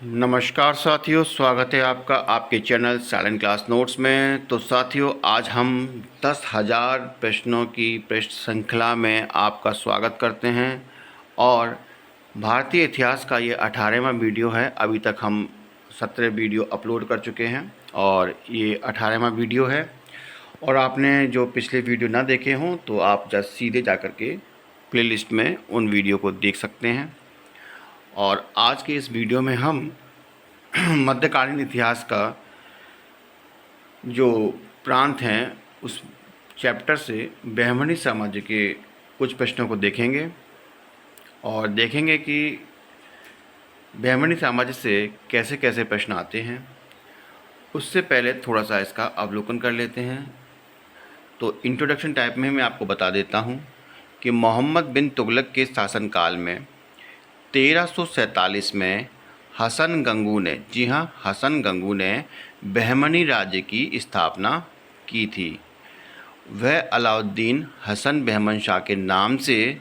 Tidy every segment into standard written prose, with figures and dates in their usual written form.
नमस्कार साथियों, स्वागत है आपका आपके चैनल साइलेंट क्लास नोट्स में। तो साथियों, आज हम 10,000 प्रश्नों की प्रश्न श्रृंखला में आपका स्वागत करते हैं और भारतीय इतिहास का ये 18वां वीडियो है। अभी तक हम 17 वीडियो अपलोड कर चुके हैं और ये 18वां वीडियो है। और आपने जो पिछले वीडियो ना देखे हों तो आप सीधे जा कर के प्लेलिस्ट में उन वीडियो को देख सकते हैं। और आज के इस वीडियो में हम मध्यकालीन इतिहास का जो प्रांत हैं उस चैप्टर से ब्राह्मणी साम्राज्य के कुछ प्रश्नों को देखेंगे और देखेंगे कि ब्राह्मणी साम्राज्य से कैसे कैसे प्रश्न आते हैं। उससे पहले थोड़ा सा इसका अवलोकन कर लेते हैं। तो इंट्रोडक्शन टाइप में मैं आपको बता देता हूँ कि मोहम्मद बिन तुगलक के शासनकाल में 1347 में हसन गंगू ने, जी हाँ, हसन गंगू ने बहमनी राज्य की स्थापना की थी। वह अलाउद्दीन हसन बहमन शाह के नाम से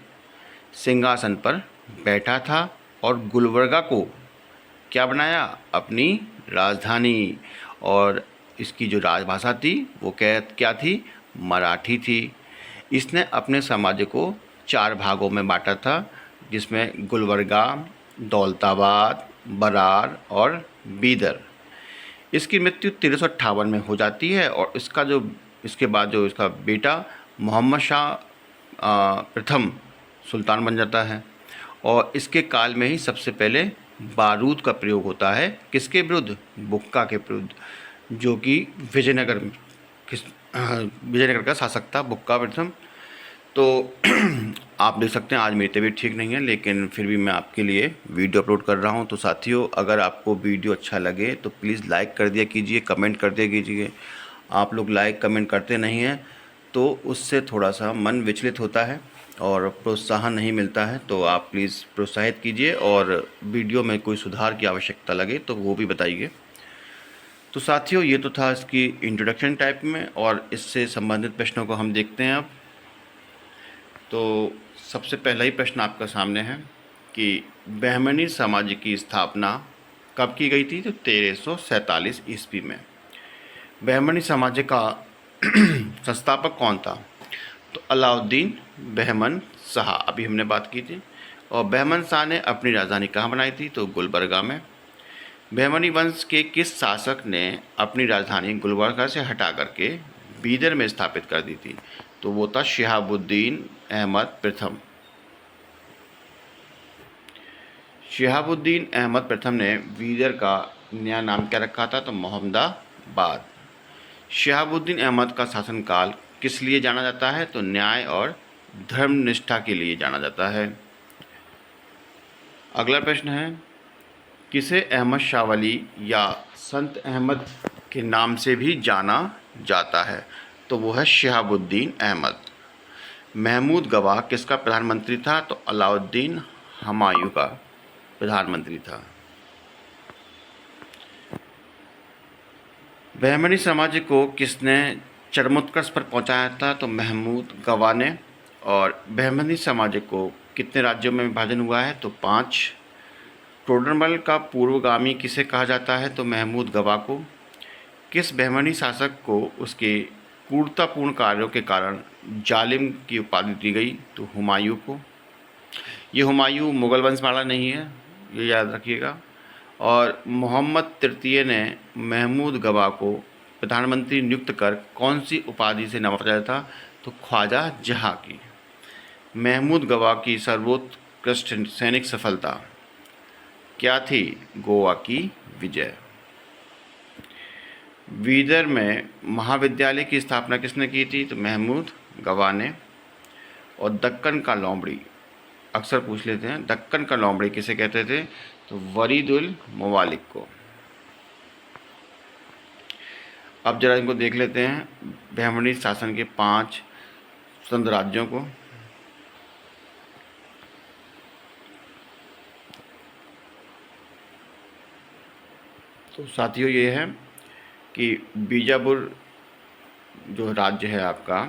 सिंहासन पर बैठा था और गुलबर्गा को क्या बनाया, अपनी राजधानी। और इसकी जो राजभाषा थी वो क्या थी, मराठी थी। इसने अपने साम्राज्य को 4 भागों में बांटा था, जिसमें गुलबर्गा, दौलताबाद, बरार और बीदर। इसकी मृत्यु 1358 में हो जाती है और इसके बाद जो इसका बेटा मोहम्मद शाह प्रथम सुल्तान बन जाता है। और इसके काल में ही सबसे पहले बारूद का प्रयोग होता है। किसके विरुद्ध? बुक्का के विरुद्ध, जो कि विजयनगर का शासक था, बुक्का प्रथम। तो आप देख सकते हैं आज मेरी तबीयत ठीक नहीं है, लेकिन फिर भी मैं आपके लिए वीडियो अपलोड कर रहा हूं। तो साथियों, अगर आपको वीडियो अच्छा लगे तो प्लीज़ लाइक कर दिया कीजिए, कमेंट कर दिया कीजिए। आप लोग लाइक कमेंट करते नहीं हैं तो उससे थोड़ा सा मन विचलित होता है और प्रोत्साहन नहीं मिलता है। तो आप प्लीज़ प्रोत्साहित कीजिए और वीडियो में कोई सुधार की आवश्यकता लगे तो वो भी बताइए। तो साथियों, ये तो था इसकी इंट्रोडक्शन टाइप में और इससे संबंधित प्रश्नों को हम देखते हैं अब। तो सबसे पहला ही प्रश्न आपका सामने है कि बहमनी साम्राज्य की स्थापना कब की गई थी? तो 1347 ईस्वी में। बहमनी साम्राज्य का संस्थापक कौन था? तो अलाउद्दीन बहमन शाह, अभी हमने बात की थी। और बहमन शाह ने अपनी राजधानी कहाँ बनाई थी? तो गुलबर्गा में। बहमनी वंश के किस शासक ने अपनी राजधानी गुलबर्गा से हटा करके बीदर में स्थापित कर दी थी? तो वो था शिहाबुद्दीन अहमद प्रथम। शिहाबुद्दीन अहमद प्रथम ने बीदर का नया नाम क्या रखा था? तो मोहम्मदाबाद। शिहाबुद्दीन अहमद का शासनकाल किस लिए जाना जाता है? तो न्याय और धर्मनिष्ठा के लिए जाना जाता है। अगला प्रश्न है, किसे अहमद शाह वली या संत अहमद के नाम से भी जाना जाता है? तो वो है शिहाबुद्दीन अहमद। महमूद गवाह किसका प्रधानमंत्री था? तो अलाउद्दीन हुमायूं का प्रधानमंत्री था। बहमनी साम्राज्य को किसने चरमोत्कर्ष पर पहुंचाया था? तो महमूद गवाह ने। और बहमनी साम्राज्य को कितने राज्यों में विभाजन हुआ है? तो 5। टोडरमल का पूर्वगामी किसे कहा जाता है? तो महमूद गवाह को। किस बहमनी शासक को उसके क्रूरतापूर्ण कार्यों के कारण जालिम की उपाधि दी गई? तो हुमायूं को। ये हुमायूं मुगल वंश वाला नहीं है, ये याद रखिएगा। और मोहम्मद तृतीय ने महमूद गवाह को प्रधानमंत्री नियुक्त कर कौन सी उपाधि से नवाजा था? तो ख्वाजा जहाँ की। महमूद गवाह की सर्वोत्कृष्ट सैनिक सफलता क्या थी? गोवा की विजय। बीदर में महाविद्यालय की स्थापना किसने की थी? तो महमूद गवाह ने। और दक्कन का लोमड़ी, अक्सर पूछ लेते हैं, दक्कन का लोमड़ी किसे कहते थे? तो वरीदुल मुवालिक को। अब जरा इनको देख लेते हैं, बहमनी शासन के 5 स्वतंत्र राज्यों को। तो साथियों, ये है कि बीजापुर जो राज्य है आपका,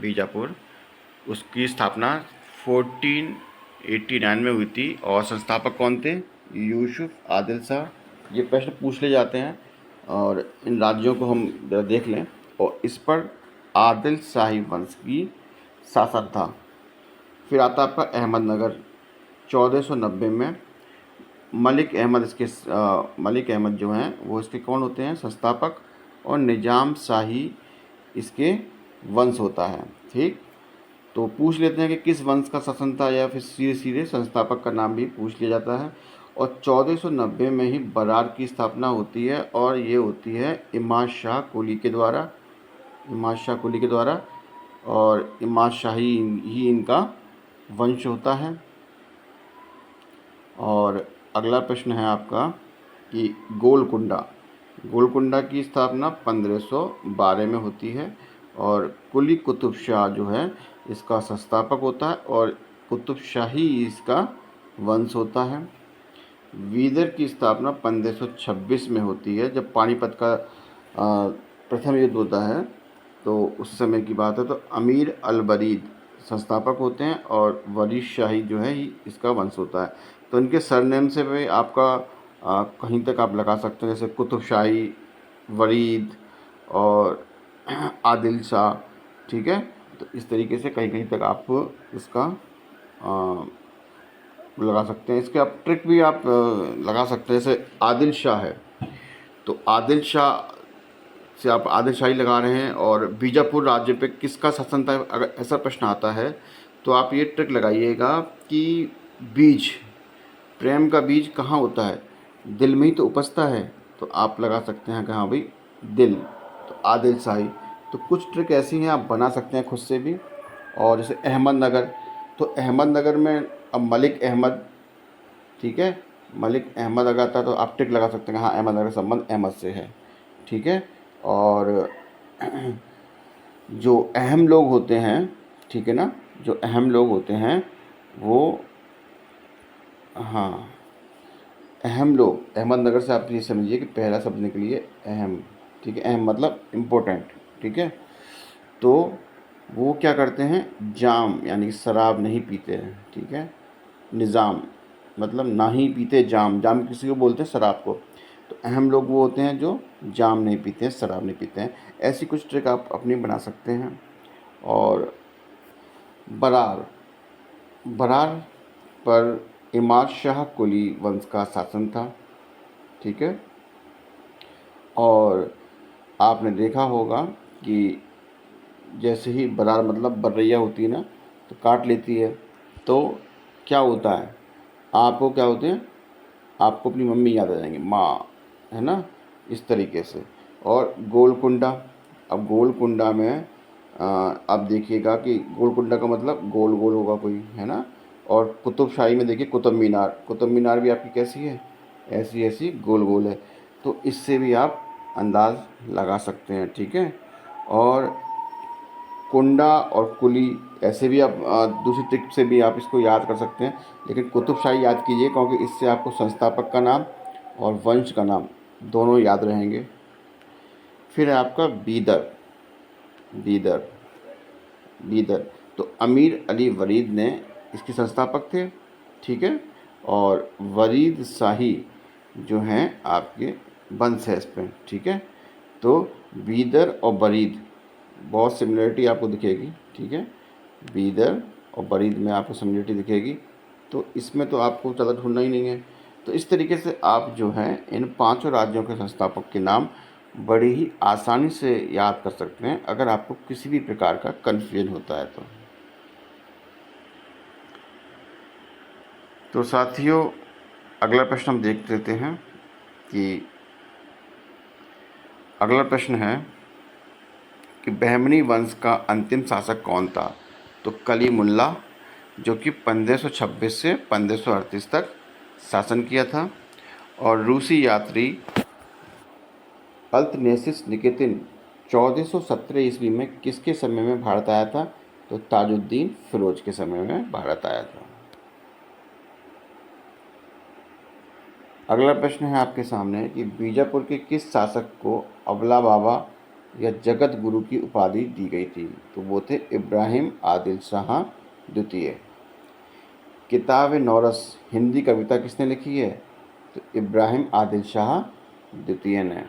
बीजापुर, उसकी स्थापना 1489 में हुई थी। और संस्थापक कौन थे? यूसुफ आदिल शाह ये प्रश्न पूछ ले जाते हैं और इन राज्यों को हम ज़रा देख लें। और इस पर आदिल शाही वंश की शासन था। फिर आता है आपका अहमदनगर 1490 में। मलिक अहमद मलिक अहमद जो हैं वो इसके कौन होते हैं, संस्थापक। और निज़ाम शाही इसके वंश होता है। ठीक, तो पूछ लेते हैं कि किस वंश का शासन था, या फिर सीधे सीधे संस्थापक का नाम भी पूछ लिया जाता है। और 1490 में ही बरार की स्थापना होती है, और ये होती है इमाद शाह कुली के द्वारा। इमाद शाह कुली के द्वारा, और इमाद शाही ही इनका वंश होता है। और अगला प्रश्न है आपका कि गोलकुंडा। गोलकुंडा की स्थापना 1512 में होती है, और कुली कुतुब शाह जो है इसका संस्थापक होता है, और कुतुब शाही इसका वंश होता है। वीदर की स्थापना 1526 में होती है, जब पानीपत का प्रथम युद्ध होता है, तो उस समय की बात है। तो अमीर अल बरीद संस्थापक होते हैं, और वरीद शाही जो है ही इसका वंश होता है। तो इनके सरनेम से भी आपका कहीं तक आप लगा सकते हैं, जैसे कुतुब शाही, वरीद और आदिल शाह। ठीक है, तो इस तरीके से कहीं कहीं तक आप इसका लगा सकते हैं। इसके आप ट्रिक भी आप लगा सकते हैं, जैसे आदिल शाह है तो आदिल शाह से आप आदिल शाही लगा रहे हैं, और बीजापुर राज्य पे किसका शासन था, अगर ऐसा प्रश्न आता है तो आप ये ट्रिक लगाइएगा कि बीज, प्रेम का बीज कहाँ होता है, दिल में ही तो उपजता है। तो आप लगा सकते हैं कि हाँ भाई दिल, तो आदिल शाही। तो कुछ ट्रिक ऐसी हैं आप बना सकते हैं खुद से भी। और जैसे अहमदनगर, तो अहमदनगर में अब मलिक अहमद, ठीक है, मलिक अहमद अगर आता है तो आप ट्रिक लगा सकते हैं हाँ अहमदनगर का संबंध अहमद से है। ठीक है, और जो अहम लोग होते हैं, ठीक है ना, जो अहम लोग होते हैं वो, हाँ अहम लोग, अहमदनगर से आप ये समझिए कि पहला शब्द निकलिए अहम। ठीक है, अहम मतलब इम्पोर्टेंट। ठीक है, तो वो क्या करते हैं, जाम यानी कि शराब नहीं पीते हैं। ठीक है, निज़ाम मतलब ना ही पीते, जाम, जाम किसी को बोलते हैं शराब को। तो अहम लोग वो होते हैं जो जाम नहीं पीते हैं, शराब नहीं पीते हैं। ऐसी कुछ ट्रिक आप अपनी बना सकते हैं। और बरार, बरार पर इमाद शाह कुली वंश का शासन था। ठीक है, और आपने देखा होगा कि जैसे ही बरार मतलब बर्रैया होती है ना, तो काट लेती है, तो क्या होता है, आपको क्या होते हैं, आपको अपनी मम्मी याद आ जाएंगी, माँ, है ना, इस तरीके से। और गोलकुंडा, अब गोलकुंडा में आप देखिएगा कि गोलकुंडा का मतलब गोल गोल होगा कोई, है ना। और कुतुब शाही में देखिए कुतुब मीनार, कुतुब मीनार भी आपकी कैसी है, ऐसी ऐसी गोल गोल है। तो इससे भी आप अंदाज़ लगा सकते हैं। ठीक है, और कुंडा और कुली ऐसे भी आप दूसरी ट्रिक से भी आप इसको याद कर सकते हैं, लेकिन कुतुब शाही याद कीजिए, क्योंकि इससे आपको संस्थापक का नाम और वंश का नाम दोनों याद रहेंगे। फिर है आपका बीदर, बीदर, बीदर। तो अमीर अली वरीद ने इसके संस्थापक थे। ठीक है, और वरीद शाही जो हैं आपके वंश है इसमें। ठीक है, तो बीदर और बरीद बहुत सिमिलरिटी आपको दिखेगी। ठीक है, बीदर और बरीद में आपको सिमिलरिटी दिखेगी, तो इसमें तो आपको ज़्यादा ढूंढना ही नहीं है। तो इस तरीके से आप जो है इन पांचों राज्यों के संस्थापक के नाम बड़ी ही आसानी से याद कर सकते हैं, अगर आपको किसी भी प्रकार का कन्फ्यूजन होता है तो साथियों अगला प्रश्न हम देख लेते हैं कि अगला प्रश्न है कि बहमनी वंश का अंतिम शासक कौन था। तो कलीमुल्ला, जो कि 1526 से 1538 तक शासन किया था। और रूसी यात्री अल्तनेसिस निकेतिन 1417 ईस्वी में किसके समय में भारत आया था। तो ताजुद्दीन फिरोज के समय में भारत आया था। अगला प्रश्न है आपके सामने कि बीजापुर के किस शासक को अबला बाबा या जगत गुरु की उपाधि दी गई थी। तो वो थे इब्राहिम आदिल शाह द्वितीय। किताब नौरस हिंदी कविता किसने लिखी है। तो इब्राहिम आदिल शाह द्वितीय ने।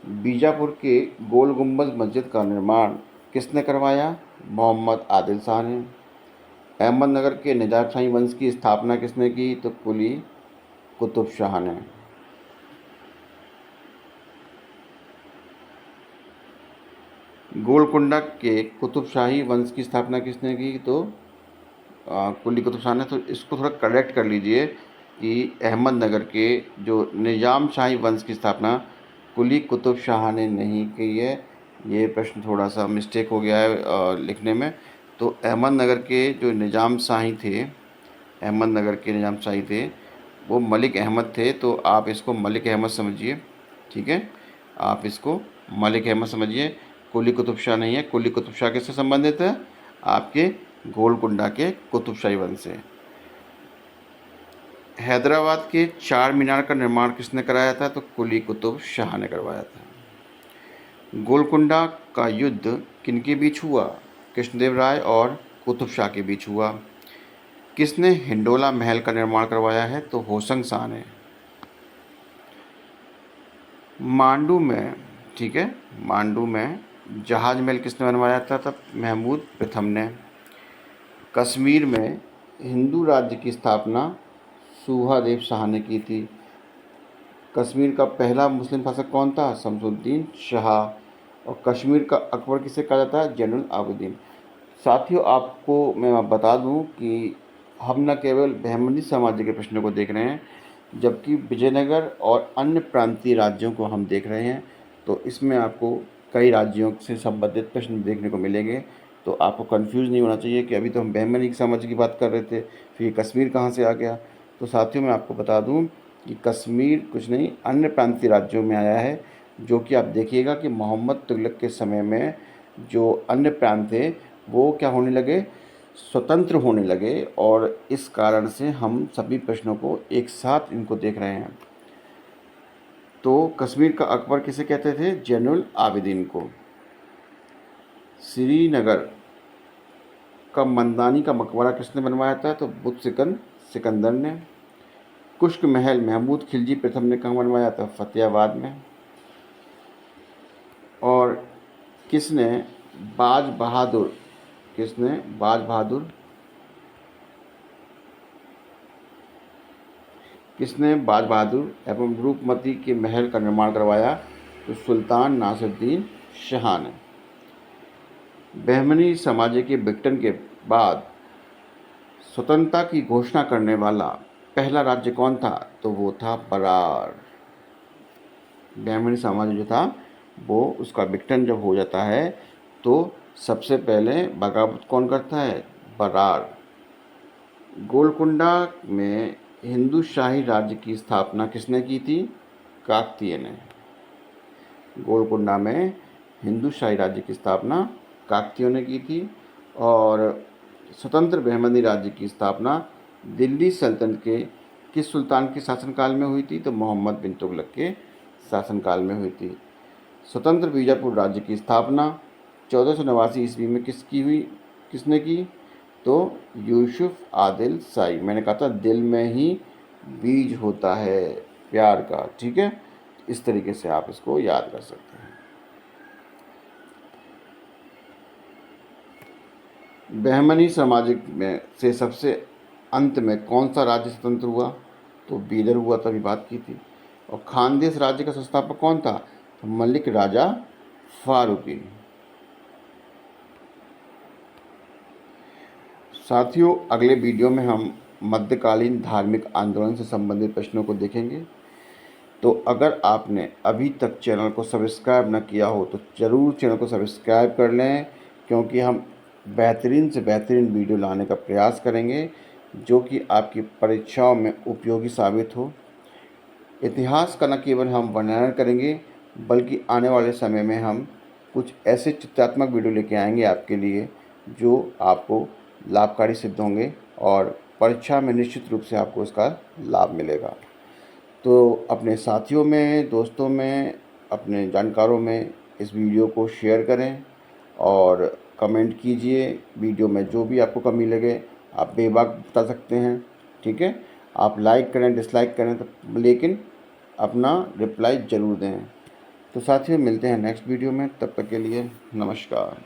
बीजापुर के गोल गुंबद मस्जिद का निर्माण किसने करवाया? मोहम्मद आदिल शाह ने। अहमदनगर के निजामशाही वंश की स्थापना किसने की? तो कुली कुतुब शाह ने। गोलकुंडा के कुतुब शाही वंश की स्थापना किसने की? तो कुली कुतुब शाह ने। तो इसको थोड़ा करेक्ट कर लीजिए कि अहमदनगर के जो निजाम शाही वंश की स्थापना कुली कुतुब शाह ने नहीं की है। ये प्रश्न थोड़ा सा मिस्टेक हो गया है लिखने में। तो अहमदनगर के जो निजाम शाही थे, अहमदनगर के निजाम शाही थे वो मलिक अहमद थे। तो आप इसको मलिक अहमद समझिए, ठीक है, आप इसको मलिक अहमद समझिए। कुली कुतुब शाह नहीं है। कुली कुतुब शाह किससे संबंधित है? आपके गोलकुंडा के कुतुब शाही वंश से। हैदराबाद के चार मीनार का निर्माण किसने कराया था? तो कुली कुतुब शाह ने करवाया था। गोलकुंडा का युद्ध किनके बीच हुआ? कृष्णदेव राय और कुतुब शाह के बीच हुआ। किसने हिंडोला महल का निर्माण करवाया है? तो होशंग शाह ने। मांडू में, ठीक है, मांडू में जहाज महल किसने बनवाया था? तब महमूद प्रथम ने। कश्मीर में हिंदू राज्य की स्थापना सुहादेव शाह ने की थी। कश्मीर का पहला मुस्लिम शासक कौन था? शमसुद्दीन शाह। और कश्मीर का अकबर किसे कहा जाता है? जैनुल आबिदीन। साथियों, आपको मैं बता दूं कि हम न केवल बहमनी साम्राज्य के प्रश्नों को देख रहे हैं, जबकि विजयनगर और अन्य प्रांतीय राज्यों को हम देख रहे हैं। तो इसमें आपको कई राज्यों से संबंधित प्रश्न देखने को मिलेंगे। तो आपको कंफ्यूज नहीं होना चाहिए कि अभी तो हम बहमनी साम्राज्य की बात कर रहे थे, फिर कश्मीर कहाँ से आ गया। तो साथियों, मैं आपको बता दूं कि कश्मीर कुछ नहीं, अन्य प्रांतीय राज्यों में आया है, जो कि आप देखिएगा कि मोहम्मद तुगलक के समय में जो अन्य प्रांत थे वो क्या होने लगे? स्वतंत्र होने लगे। और इस कारण से हम सभी प्रश्नों को एक साथ इनको देख रहे हैं। तो कश्मीर का अकबर किसे कहते थे? जैनुल आबिदीन को। श्रीनगर का मंदानी का मकबरा किसने बनवाया था? तो बुत सिकंदर ने। कुश्क महल महमूद खिलजी प्रथम ने कहाँ बनवाया था? फतेहाबाद में। और किसने बाज बहादुर किसने बाज बहादुर किसने बाज बहादुर एवं रूपमती के महल का निर्माण करवाया? तो सुल्तान नासिरुद्दीन शाह ने। बहमनी साम्राज्य के विघटन के बाद स्वतंत्रता की घोषणा करने वाला पहला राज्य कौन था? तो वो था बरार। बहमनी साम्राज्य जो था वो, उसका विघटन जब हो जाता है तो सबसे पहले बगावत कौन करता है? बरार। गोलकुंडा में हिंदू शाही राज्य की स्थापना किसने की थी? काकतीय ने। गोलकुंडा में हिंदू शाही राज्य की स्थापना काकतीयों ने की थी। और स्वतंत्र बहमनी राज्य की स्थापना दिल्ली सल्तनत के किस सुल्तान के शासनकाल में हुई थी? तो मोहम्मद बिन तुगलक के शासनकाल में हुई थी। स्वतंत्र बीजापुर राज्य की स्थापना 1489 ईस्वी में किसने की? तो यूसुफ आदिल शाही। मैंने कहा था दिल में ही बीज होता है प्यार का, ठीक है। इस तरीके से आप इसको याद कर सकते हैं। बहमनी सामाजिक में से सबसे अंत में कौन सा राज्य स्वतंत्र हुआ? तो बीदर हुआ, तभी बात की थी। और खानदेश राज्य का संस्थापक कौन था? तो मलिक राजा फारूकी। साथियों, अगले वीडियो में हम मध्यकालीन धार्मिक आंदोलन से संबंधित प्रश्नों को देखेंगे। तो अगर आपने अभी तक चैनल को सब्सक्राइब न किया हो तो ज़रूर चैनल को सब्सक्राइब कर लें, क्योंकि हम बेहतरीन से बेहतरीन वीडियो लाने का प्रयास करेंगे जो कि आपकी परीक्षाओं में उपयोगी साबित हो। इतिहास का न केवल हम वर्णन करेंगे, बल्कि आने वाले समय में हम कुछ ऐसे चित्रात्मक वीडियो लेके आएंगे आपके लिए जो आपको लाभकारी सिद्ध होंगे और परीक्षा में निश्चित रूप से आपको इसका लाभ मिलेगा। तो अपने साथियों में, दोस्तों में, अपने जानकारों में इस वीडियो को शेयर करें और कमेंट कीजिए। वीडियो में जो भी आपको कमी लगे आप बेबाक बता सकते हैं। ठीक है। आप लाइक करें डिसलाइक करें तो, लेकिन अपना रिप्लाई ज़रूर दें। तो साथियों मिलते हैं नेक्स्ट वीडियो में, तब तक के लिए नमस्कार।